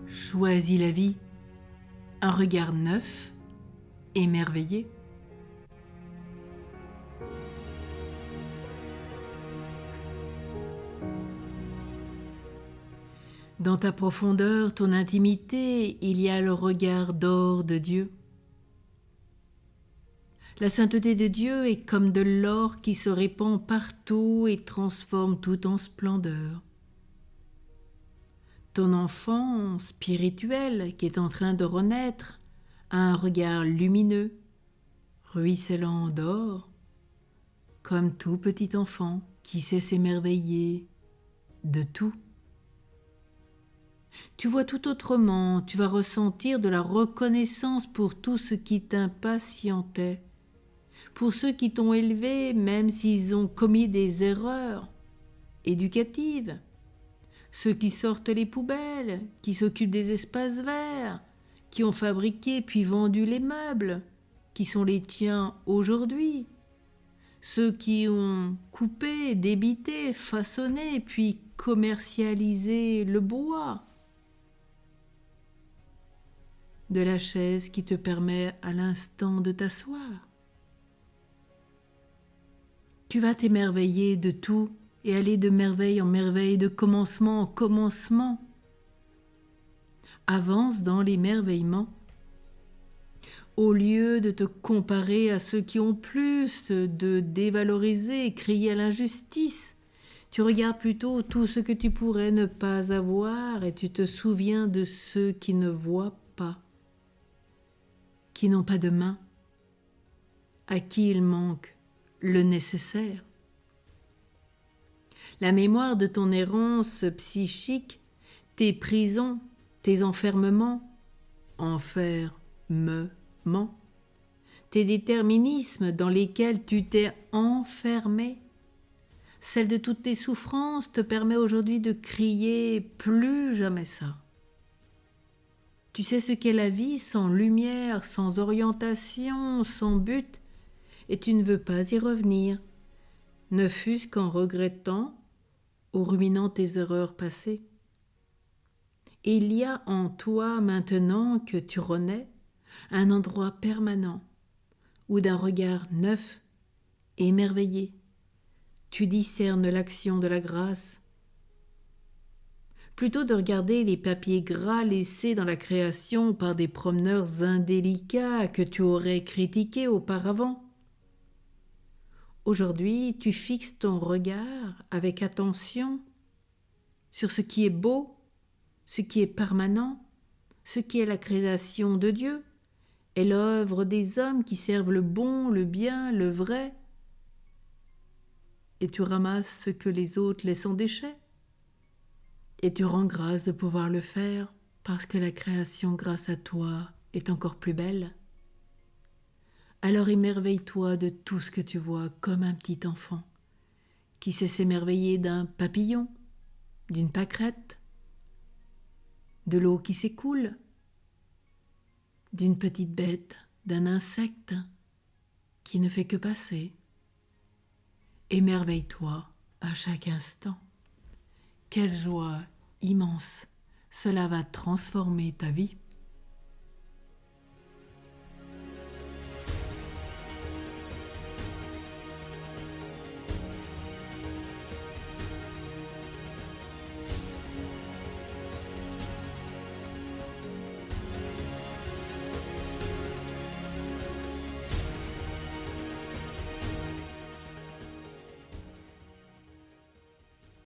Choisis la vie, un regard neuf, émerveillé. Dans ta profondeur, ton intimité, il y a le regard d'or de Dieu. La sainteté de Dieu est comme de l'or qui se répand partout et transforme tout en splendeur. Ton enfant spirituel qui est en train de renaître a un regard lumineux, ruisselant d'or, comme tout petit enfant qui sait s'émerveiller de tout. Tu vois tout autrement, tu vas ressentir de la reconnaissance pour tout ce qui t'impatientait, pour ceux qui t'ont élevé même s'ils ont commis des erreurs éducatives, ceux qui sortent les poubelles, qui s'occupent des espaces verts, qui ont fabriqué puis vendu les meubles, qui sont les tiens aujourd'hui, ceux qui ont coupé, débité, façonné puis commercialisé le bois, de la chaise qui te permet à l'instant de t'asseoir. Tu vas t'émerveiller de tout et aller de merveille en merveille, de commencement en commencement. Avance dans l'émerveillement. Au lieu de te comparer à ceux qui ont plus, de dévaloriser et crier à l'injustice, tu regardes plutôt tout ce que tu pourrais ne pas avoir et tu te souviens de ceux qui ne voient pas, qui n'ont pas de main, à qui il manque le nécessaire. La mémoire de ton errance psychique, tes prisons, tes enfermements, tes déterminismes dans lesquels tu t'es enfermé, celle de toutes tes souffrances te permet aujourd'hui de crier plus jamais ça. Tu sais ce qu'est la vie sans lumière, sans orientation, sans but, et tu ne veux pas y revenir, ne fût-ce qu'en regrettant ou ruminant tes erreurs passées. Et il y a en toi, maintenant que tu renais, un endroit permanent où d'un regard neuf, émerveillé, tu discernes l'action de la grâce. Plutôt de regarder les papiers gras laissés dans la création par des promeneurs indélicats que tu aurais critiqués auparavant, aujourd'hui, tu fixes ton regard avec attention sur ce qui est beau, ce qui est permanent, ce qui est la création de Dieu, est l'œuvre des hommes qui servent le bon, le bien, le vrai. Et tu ramasses ce que les autres laissent en déchets. Et tu rends grâce de pouvoir le faire parce que la création grâce à toi est encore plus belle. Alors émerveille-toi de tout ce que tu vois comme un petit enfant qui sait s'émerveiller d'un papillon, d'une pâquerette, de l'eau qui s'écoule, d'une petite bête, d'un insecte qui ne fait que passer. Émerveille-toi à chaque instant. Quelle joie immense! Cela va transformer ta vie.